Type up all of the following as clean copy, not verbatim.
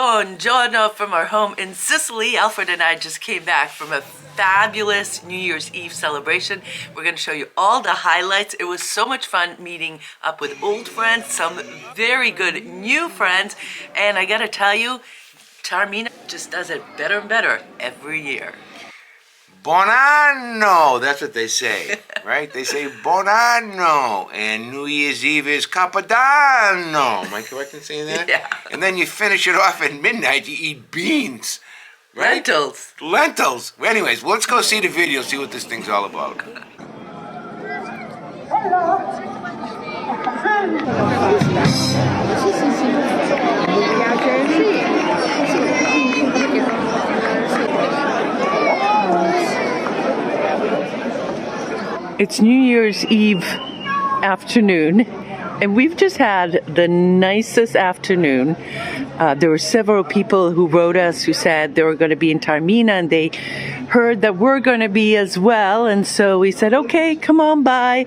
Buongiorno from our home in Sicily. Alfred and I just came back from a fabulous New Year's Eve celebration. We're going to show you all the highlights. It was so much fun meeting up with old friends, some very good new friends, and I gotta tell you, Taormina just does it better and better every year. Buon anno! That's what they say, right? They say buon anno, and New Year's Eve is Capodanno. Am I correct in saying that? Yeah. And then you finish it off at midnight, you eat beans, right? Lentils. Lentils. Well, anyways, let's go see the video, see what this thing's all about. It's New Year's Eve afternoon, and we've just had the nicest afternoon. There were several people who wrote us who said they were going to be in Taormina, and they heard that we're going to be as well, and so we said, okay, come on by.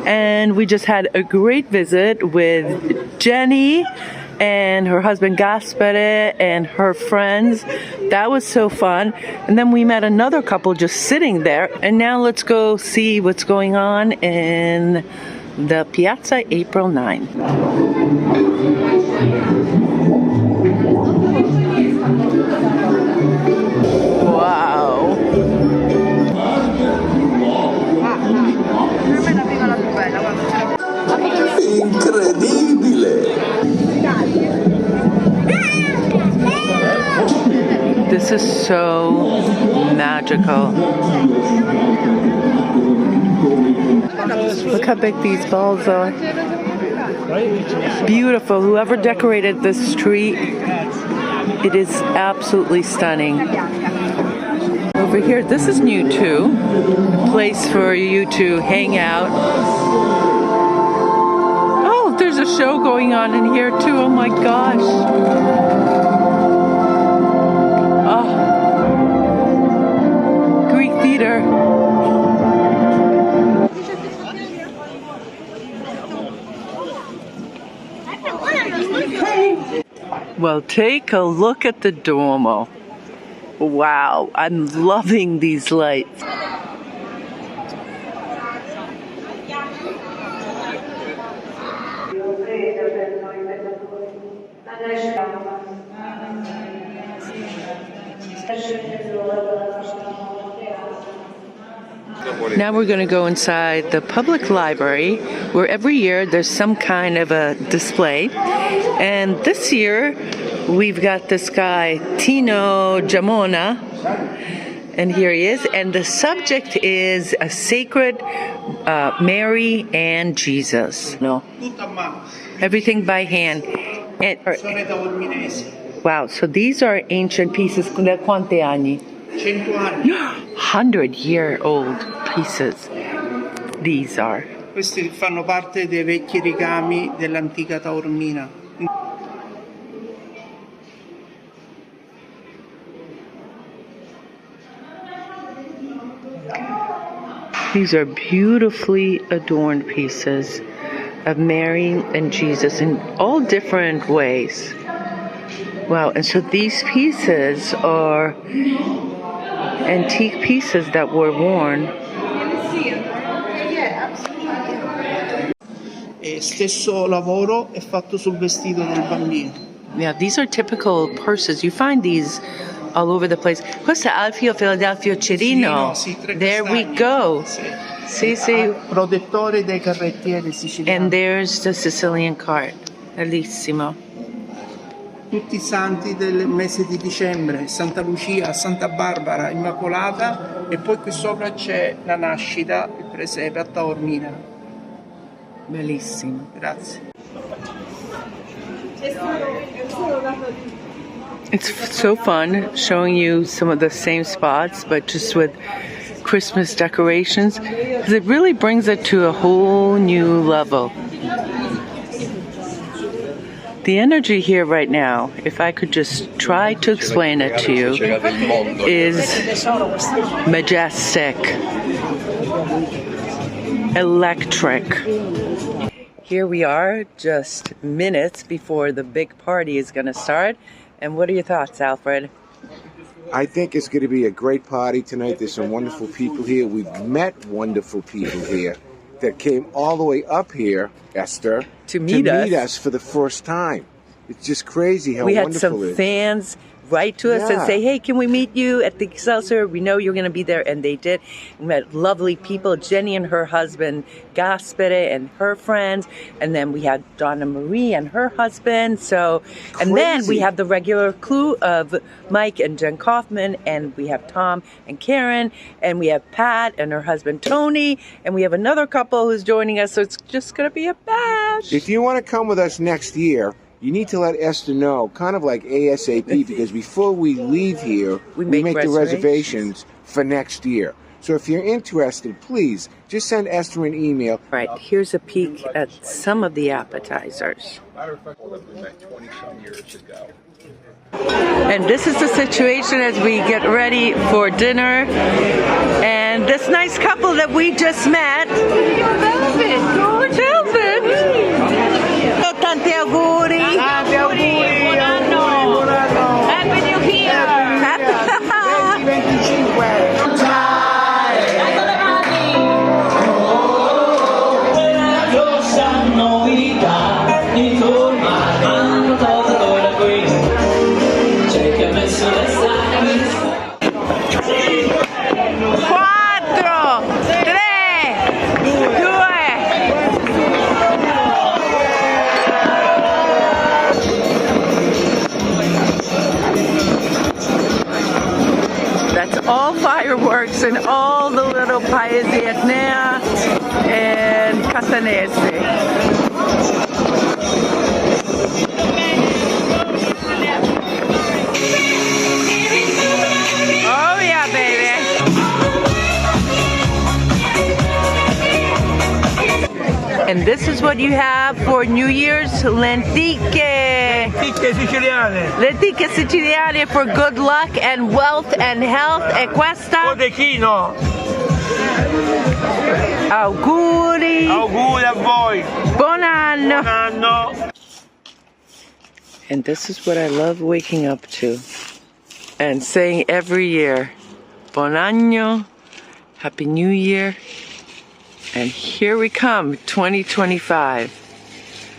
And we just had a great visit with Jenny and her husband Gaspare and her friends. That was so fun. And then we met another couple just sitting there. And now let's go see what's going on in the Piazza April 9. Wow. Incredibile! This is so magical. Look how big these balls are. Beautiful. Whoever decorated this street, it is absolutely stunning. Over here, this is new too. A place for you to hang out. Oh, there's a show going on in here too. Oh my gosh. Well, take a look at the Duomo. Wow, I'm loving these lights. Now we're going to go inside the public library, where every year there's some kind of a display. And this year we've got this guy, Tino Giamona, and here he is. And the subject is a sacred Mary and Jesus. No, everything by hand. And, wow, so these are ancient pieces. Quanti anni? 100-year-old pieces. These are. Questi fanno parte dei vecchi ricami dell'antica Taormina. These are beautifully adorned pieces of Mary and Jesus in all different ways. Wow, and so these pieces are antique pieces that were worn. E stesso lavoro è fatto sul vestito del bambino. Yeah, these are typical purses. You find these all over the place. Questo è Alfio Philadelphio Cirino. There we go. Sì, sì. Protettore dei carrettieri siciliani. And there's the Sicilian cart. Bellissimo. Tutti i santi del mese di dicembre, Santa Lucia, Santa Barbara, Immacolata, e poi qui sopra c'è la nascita, il presepe a Taormina. Bellissimo. Grazie. It's so fun showing you some of the same spots, but just with Christmas decorations, because it really brings it to a whole new level. The energy here right now, if I could just try to explain it to you, is majestic, electric. Here we are, just minutes before the big party is going to start, And what are your thoughts, Alfred? I think it's going to be a great party tonight. There's some wonderful people here. We've met wonderful people here that came all the way up here, Esther, To meet us for the first time. It's just crazy how We had wonderful some it is. fans write to us and Yeah. say, hey, can we meet you at the Excelsior? We know you're going to be there. And they did. We met lovely people, Jenny and her husband, Gaspere and her friends. And then we had Donna Marie and her husband. So, and then we Crazy. have the regular crew of Mike and Jen Kaufman. And we have Tom and Karen. And we have Pat and her husband, Tony. And we have another couple who's joining us. So it's just going to be a bash. If you want to come with us next year, you need to let Esther know, kind of like ASAP, because before we leave here, We we make make the reservations. reservations for next year. So if you're interested, please just send Esther an email. Right, here's a peek at some of the appetizers. And this is the situation as we get ready for dinner. And this nice couple that we just met. Velvet. Tanti auguri. Tanti auguri. Buon anno. Happy New Year. 2025. Quattro, tre, due. That's all fireworks and all the little paesi etnea and catanese. Oh yeah, baby. And this is what you have for New Year's lenticchie. Lenticchie siciliane. Lenticchie siciliane for good luck and wealth and health. E questa? Codechino. Auguri. Auguri a voi. Buon anno. Buon anno. And this is what I love waking up to and saying every year, Buon anno, Happy New Year, and here we come, 2025.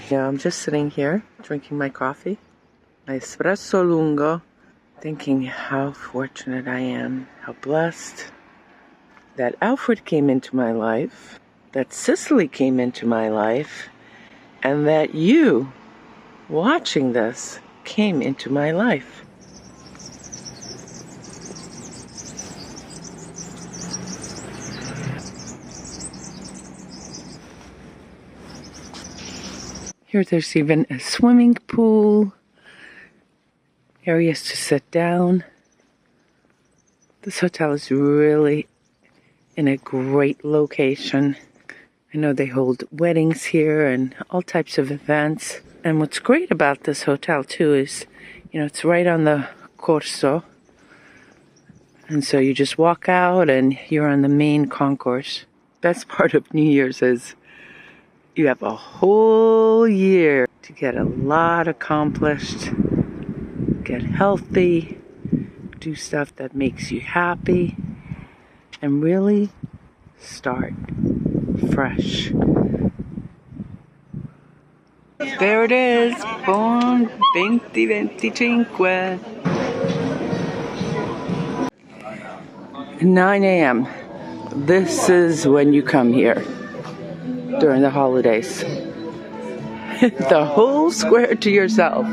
Now I'm just sitting here drinking my coffee, my espresso lungo, thinking how fortunate I am, how blessed that Alfred came into my life, that Sicily came into my life, and that you watching this came into my life. Here there's even a swimming pool, areas to sit down. This hotel is really in a great location. I know they hold weddings here and all types of events. And what's great about this hotel too is, you know, it's right on the Corso. And so you just walk out and you're on the main concourse. Best part of New Year's is you have a whole year to get a lot accomplished, get healthy, do stuff that makes you happy, and really start fresh. There it is, Buon 2025. 9 a.m. This is when you come here during the holidays. The whole square to yourself.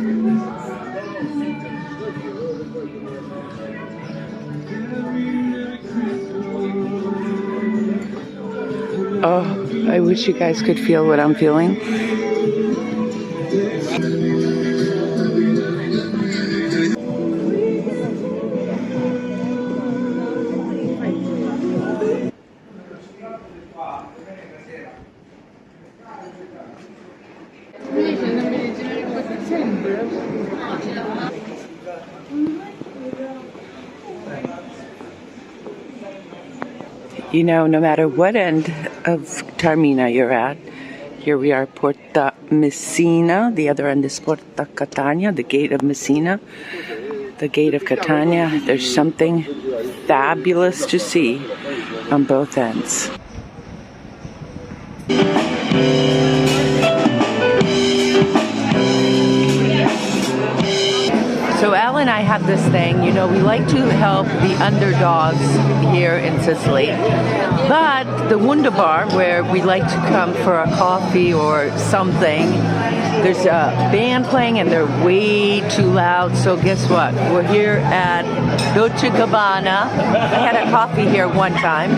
Oh, I wish you guys could feel what I'm feeling. You know, no matter what end of Taormina you're at, Here we are, Porta Messina. The other end is Porta Catania, the gate of Messina. The gate of Catania. There's something fabulous to see on both ends. So Al and I have this thing, you know, we like to help the underdogs here in Sicily. But the Wunderbar, where we like to come for a coffee or something, there's a band playing and they're way too loud. So guess what? We're here at Dolce Gabbana. I had a coffee here one time.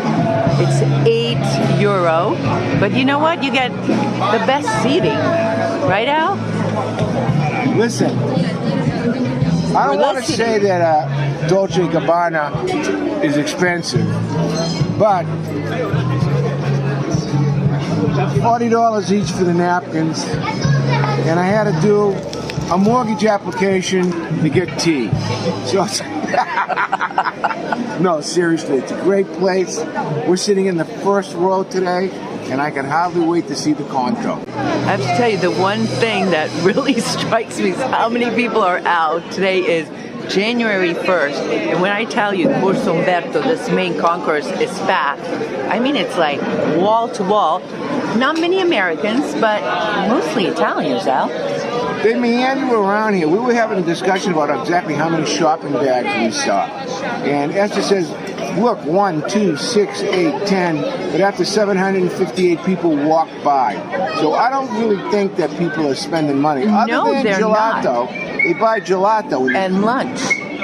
It's €8. But you know what? You get the best seating. Right, Al? Listen, I don't want to say that Dolce Gabbana is expensive, but $40 each for the napkins, and I had to do a mortgage application to get tea. So, no, seriously, it's a great place. We're sitting in the first row today, and I can hardly wait to see the conto. I have to tell you, the one thing that really strikes me is how many people are out. Today is January 1st, and when I tell you Corso Umberto, this main concourse, is packed, I mean it's like wall to wall. Not many Americans, but mostly Italians, Al. They meander around here. We were having a discussion about exactly how many shopping bags we saw. And Esther says, look, 1, 2, 6, 8, 10, but after 758 people walked by. So I don't really think that people are spending money. Other than they're gelato, they buy gelato. And lunch.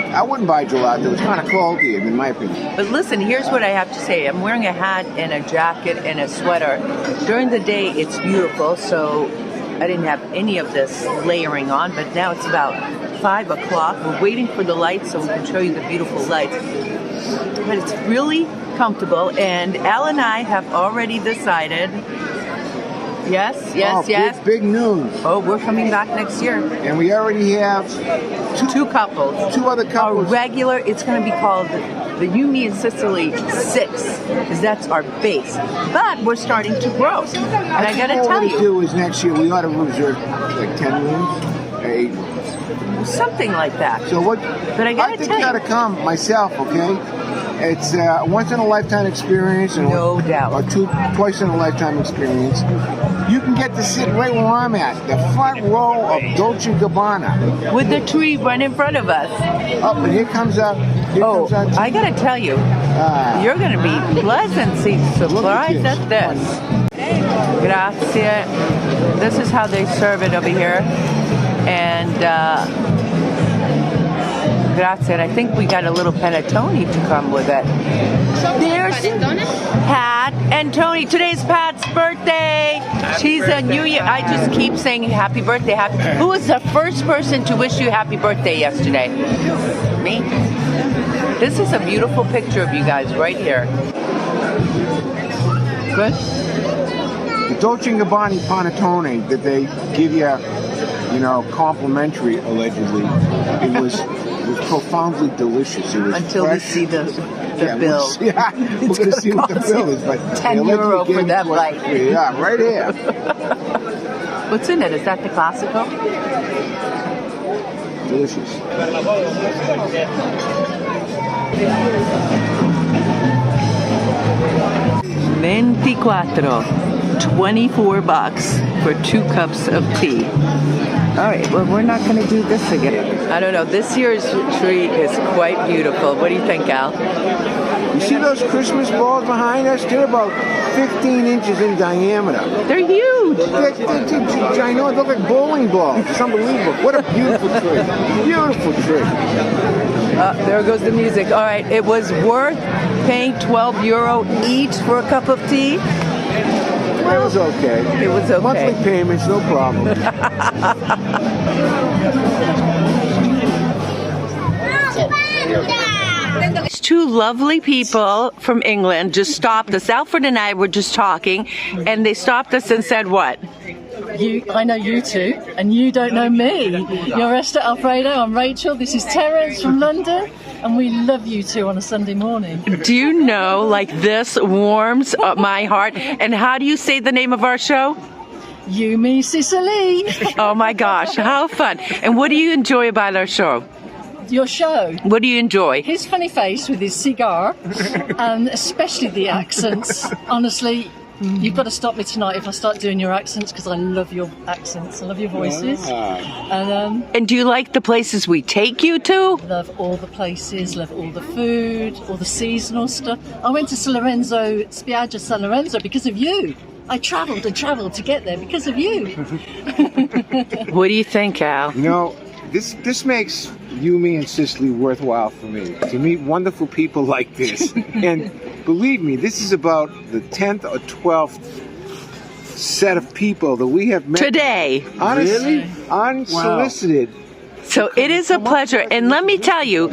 I wouldn't buy gelato. It's kind of cold here, in my opinion. But listen, here's what I have to say. I'm wearing a hat and a jacket and a sweater. During the day, it's beautiful, so I didn't have any of this layering on, but now it's about 5 o'clock. We're waiting for the lights so we can show you the beautiful lights. But it's really comfortable, and Al and I have already decided. Yes. Big news. Oh, we're coming back next year. And we already have two couples. 2 other couples. Our regular, it's going to be called the You, Me, in Sicily 6, because that's our base. But we're starting to grow. And I got to tell What we you. do is next year we ought to reserve like 10 rooms, 8 rooms. Something like that. So what? But I got to think tell you got to come myself, okay? It's a once in a lifetime experience, and No doubt. or twice in a lifetime experience. You can get to sit right where I'm at, the front row of Dolce Gabbana. With the tree right in front of us. Oh, but here comes our. I got to tell you, you're going to be pleasantly surprised at this. Grazie. This is how they serve it over here. And grazie. And I think we got a little panettone to come with it. There's Pat and Tony. Today's Pat's birthday. She's a New Year. I just keep saying happy birthday. Who was the first person to wish you happy birthday yesterday? Me. This is a beautiful picture of you guys right here. Good. The Dolce & Gabbana panettone that they give you, you know, complimentary, allegedly, it was profoundly delicious. It was until fresh. we see the bill. We're going to see what the bill is. But €10 for that bite. Yeah, right here. What's in it? Is that the Classico? Delicious. 24 bucks for 2 cups of tea. All right, well, we're not going to do this again. I don't know. This year's tree is quite beautiful. What do you think, Al? You see those Christmas balls behind us? They're about 15 inches in diameter. They're huge. I know, they look like bowling balls. It's unbelievable. What a beautiful tree. Beautiful tree. There goes the music. All right, it was worth paying €12 each for a cup of tea. It was okay. It was okay. Monthly payments, no problem. Two lovely people from England just stopped us. Alfred and I were just talking, and they stopped us and said what? I know you two, and you don't know me. You're Esther Alfredo, I'm Rachel, this is Terence from London, and we love you two on a Sunday morning. Do you know, like, this warms up my heart. And how do you say the name of our show? You, me, Sicily. Oh my gosh, how fun. And what do you enjoy about our show? Your show. What do you enjoy? His funny face with his cigar, and especially the accents. Honestly, you've got to stop me tonight if I start doing your accents, because I love your accents. I love your voices. And do you like the places we take you to? Love all the places, love all the food, all the seasonal stuff. I went to Spiaggia San Lorenzo because of you. I travelled and travelled to get there because of you. What do you think, Al? You know, this makes you, me, and Sicily worthwhile for me. To meet wonderful people like this. And believe me, this is about the 10th or 12th set of people that we have met. Today. Honestly, unsolicited. So it is a pleasure. And let me tell you,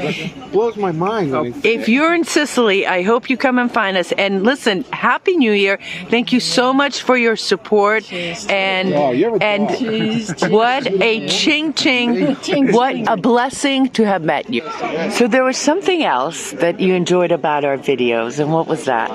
Blows my mind. if you're in Sicily, I hope you come and find us. And listen, Happy New Year. Thank you so much for your support. And you're a and dog. what a ching. What a blessing to have met you. So there was something else that you enjoyed about our videos. And what was that?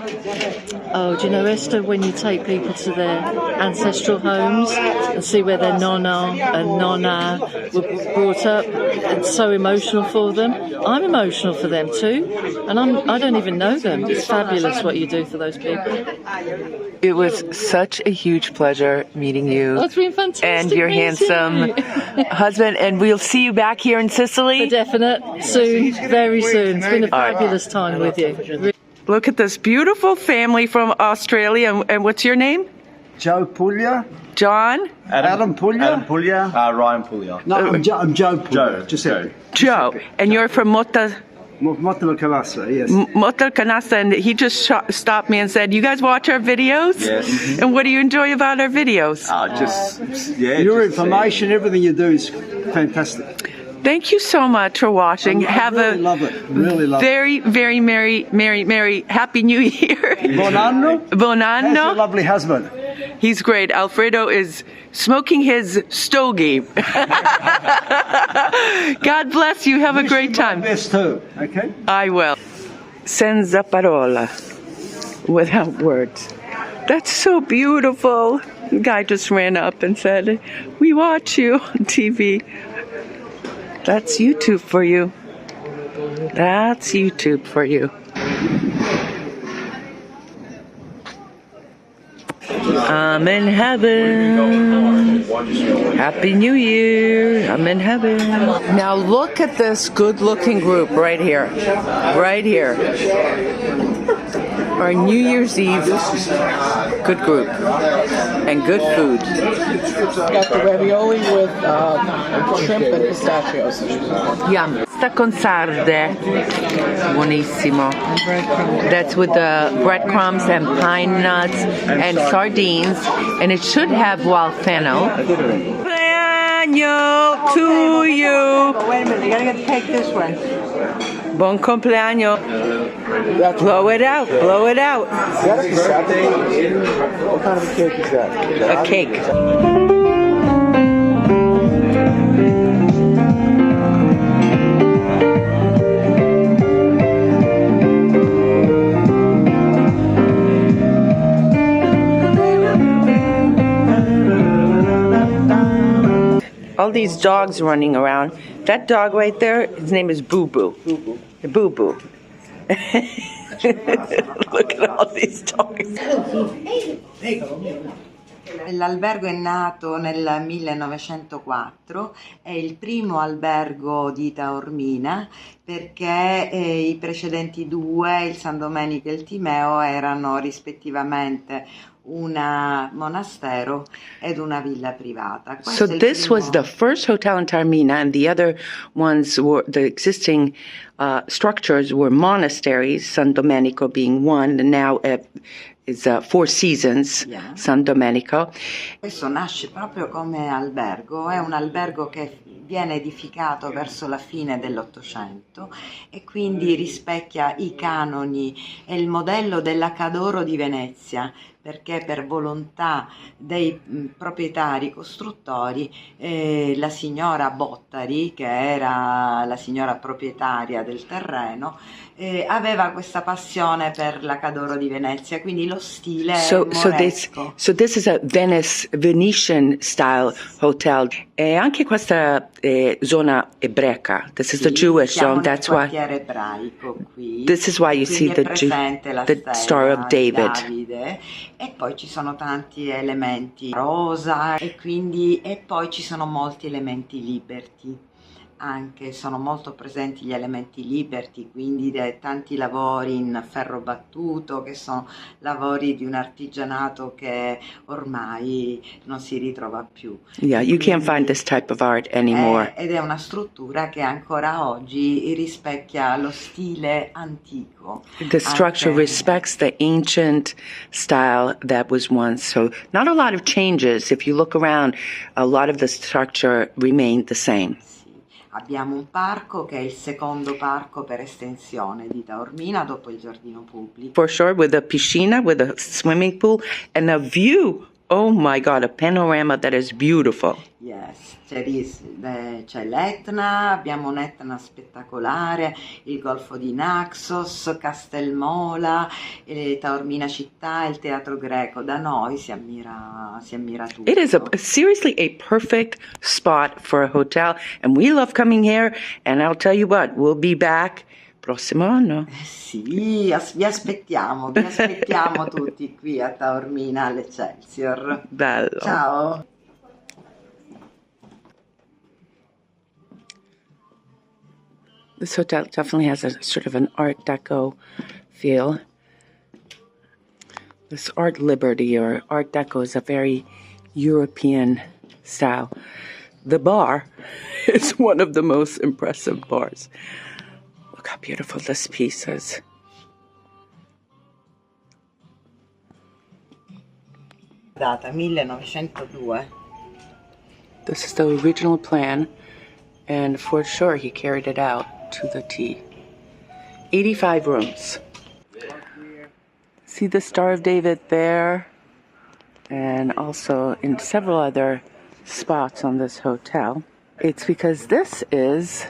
Oh, do you know, Esther, when you take people to their ancestral homes and see where their nonna and nonna were brought up, it's so emotional for them. I'm emotional for them too, and I don't even know them. It's fabulous what you do for those people. It was such a huge pleasure meeting you. Oh, it's been fantastic. And your meeting handsome you. husband. And we'll see you back here in Sicily. For definite, soon, very soon. It's been a fabulous time with you. Look at this beautiful family from Australia. And what's your name? Joe Puglia. John? Adam Puglia. Adam Puglia. Ryan Puglia. No, I'm Joe Puglia. Joe. And you're from Motta Canassa, yes. Canasta, and he just stopped me and said, "You guys watch our videos?" Yes. And what do you enjoy about our videos? Your information, everything you do is fantastic. Thank you so much for watching. I really love it. Really love very, very merry, happy New Year. Bon anno. Bon How's your anno. lovely husband? He's great. Alfredo is smoking his stogie. God bless you. Have a great time. Best too. Okay. I will. Senza parola. Without words. That's so beautiful. The guy just ran up and said, "We watch you on TV." That's YouTube for you. That's YouTube for you. I'm in heaven. Happy New Year. I'm in heaven. Now look at this good-looking group right here. Right here. Our New Year's Eve good group and good food. Got the ravioli with shrimp and pistachios. Yum. Pasta con sarde. Buonissimo. That's with the breadcrumbs and pine nuts and sardines. And it should have wild fennel. Compleanno to you. Wait a minute, you gotta get the cake this way. Buon compleanno. Blow it out. Blow it out. Is that a pistachio? What kind of a cake is that? A cake. All these dogs running around. That dog right there, his name is Boo Boo. Boo Boo. Look at all these dogs. L'albergo è nato nel 1904, è il primo albergo di Taormina perché i precedenti due, il San Domenico e il Timeo, erano rispettivamente un monastero ed una villa privata. So this was the first hotel in Taormina, and the other ones were, the existing structures were monasteries, San Domenico being one, and now is Four Seasons, Yeah. San Domenico. Questo nasce proprio come albergo, è un albergo che viene edificato verso la fine dell'Ottocento e quindi rispecchia i canoni e il modello della Cadoro di Venezia, perché per volontà dei proprietari costruttori la signora Bottari, che era la signora proprietaria del terreno, aveva questa passione per la Cadoro di Venezia, quindi lo stile moresco. So this is a Venetian style hotel. E anche questa zona ebreca. This is the Jewish zone. That's why. Ebraico qui. This is why you see the Star of David. E poi ci sono tanti elementi rosa e poi ci sono molti elementi liberty. Anche sono molto presenti gli elementi liberty, quindi tanti lavori in ferro battuto, che sono lavori di un artigianato che ormai non si ritrova più. Yeah, you can't find this type of art anymore. Ed è una struttura che ancora oggi rispecchia lo stile antico. The structure respects the ancient style that was once. So not a lot of changes. If you look around, a lot of the structure remained the same. Abbiamo un parco che è il secondo parco per estensione di Taormina dopo il giardino pubblico. For sure, with a piscina, with a swimming pool, and a view. Oh my God, a panorama that is beautiful. Yes, c'è l'Etna, abbiamo un Etna spettacolare, il Golfo di Naxos, Castelmola, Taormina città, il Teatro Greco. Da noi si ammira tutto. It is seriously a perfect spot for a hotel, and we love coming here, and I'll tell you what, we'll be back prossimo anno. Sì, vi aspettiamo tutti qui a Taormina all'Excelsior. Bello. Ciao. This hotel definitely has a sort of an Art Deco feel. This Art Liberty or Art Deco is a very European style. The bar is one of the most impressive bars. Look how beautiful this piece is. Data 1902. This is the original plan, and for sure he carried it out to the T. 85 rooms. See the Star of David there, and also in several other spots on this hotel. It's because this is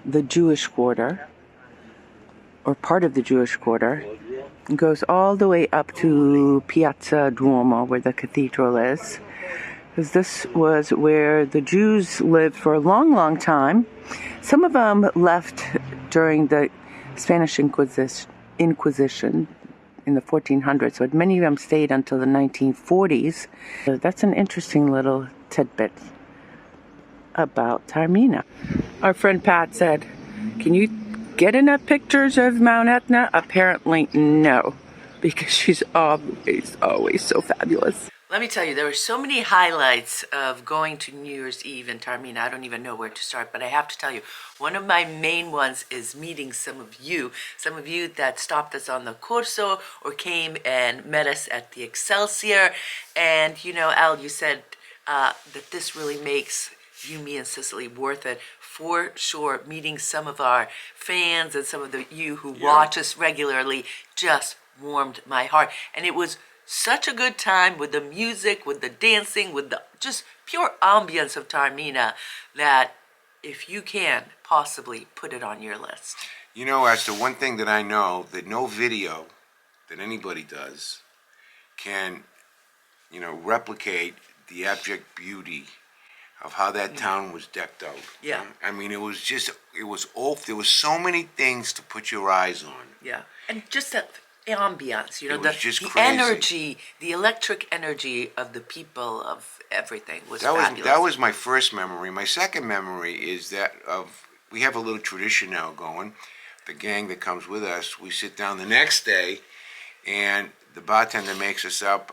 the Jewish quarter, or part of the Jewish quarter. It goes all the way up to Piazza Duomo, where the cathedral is. Because this was where the Jews lived for a long, long time. Some of them left during the Spanish Inquisition in the 1400s, but many of them stayed until the 1940s. So that's an interesting little tidbit about Taormina. Our friend Pat said, "Can you get enough pictures of Mount Etna?" Apparently no, because she's always so fabulous. Let me tell you, there were so many highlights of going to New Year's Eve in Taormina. I don't even know where to start, but I have to tell you, one of my main ones is meeting some of you that stopped us on the Corso or came and met us at the Excelsior. And, you know, Al, you said that this really makes you, me, and Sicily worth it. For sure, meeting some of our fans and some of you who watch us regularly just warmed my heart. And it was such a good time with the music, with the dancing, with the just pure ambience of Taormina that if you can, possibly put it on your list. You know, Esther, one thing that I know, that no video that anybody does can, you know, replicate the abject beauty of how that town was decked out. Yeah. I mean, there was there was so many things to put your eyes on. Yeah. And just the ambiance, you know, the crazy. Energy, the electric energy of the people, of everything was fabulous. That was my first memory. My second memory is that we have a little tradition now going. The gang that comes with us, we sit down the next day, and the bartender makes us up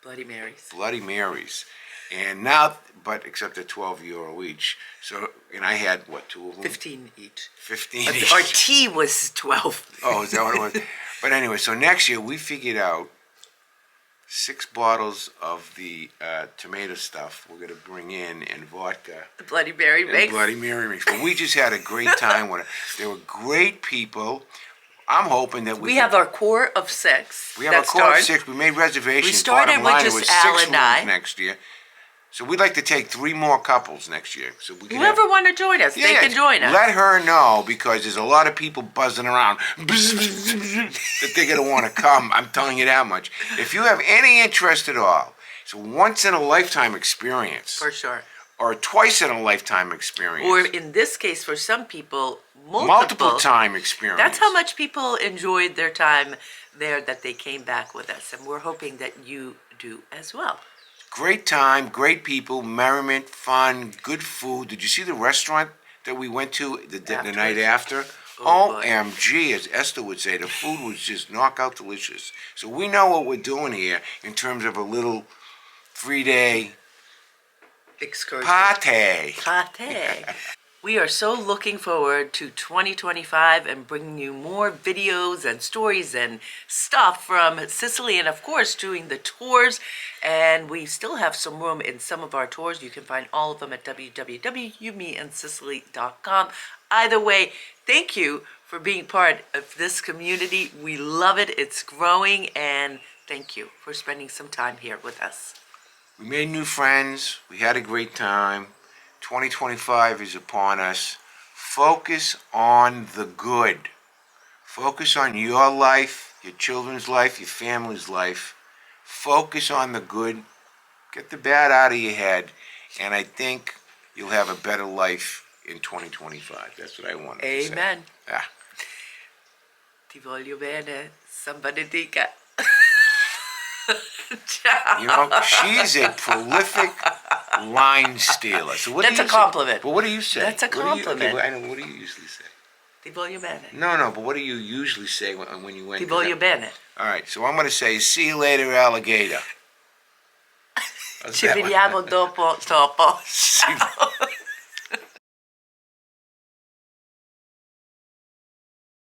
Bloody Marys. Bloody Marys. And now, but except they're €12 each. So, and I had, what, 2 of them? 15 each. 15 each. Our tea was 12. Oh, is that what it was? But anyway, so next year we figured out 6 bottles of the tomato stuff we're going to bring in and vodka. The Bloody Mary mix. Bloody Mary mix. But we just had a great time with it. They were great people. I'm hoping that We have our core of 6. We have a core of 6. We made reservations. We started Bottom with line, just it was Al 6 and I. rooms next year. So we'd like to take 3 more couples next year. So we can Whoever want to join us, they can join us. Let her know, because there's a lot of people buzzing around that they're going to want to come. I'm telling you that much. If you have any interest at all, it's a once-in-a-lifetime experience. For sure. Or a twice-in-a-lifetime experience. Or in this case, for some people, multiple time experience. That's how much people enjoyed their time there that they came back with us. And we're hoping that you do as well. Great time, great people, merriment, fun, good food. Did you see the restaurant that we went to the night after? OMG, as Esther would say, the food was just knockout delicious. So we know what we're doing here in terms of a little 3-day excursion. Party. We are so looking forward to 2025 and bringing you more videos and stories and stuff from Sicily, and of course doing the tours. And we still have some room in some of our tours. You can find all of them at www.youmeandsicily.com. Either way, thank you for being part of this community. We love it. It's growing, and thank you for spending some time here with us. We made new friends. We had a great time. 2025 is upon us. Focus on the good. Focus on your life, your children's life, your family's life. Focus on the good. Get the bad out of your head. And I think you'll have a better life in 2025. That's what I wanted to say. Amen. Ah. Ti voglio bene. Somebody dica. You know, she's a prolific line stealer. So what That's a compliment. But what do you say? That's a compliment. What do you usually say? Ti voglio bene. No, but what do you usually say when you went? Ti voglio bene. All right, so I'm going to say, see you later, alligator. Ci vediamo dopo.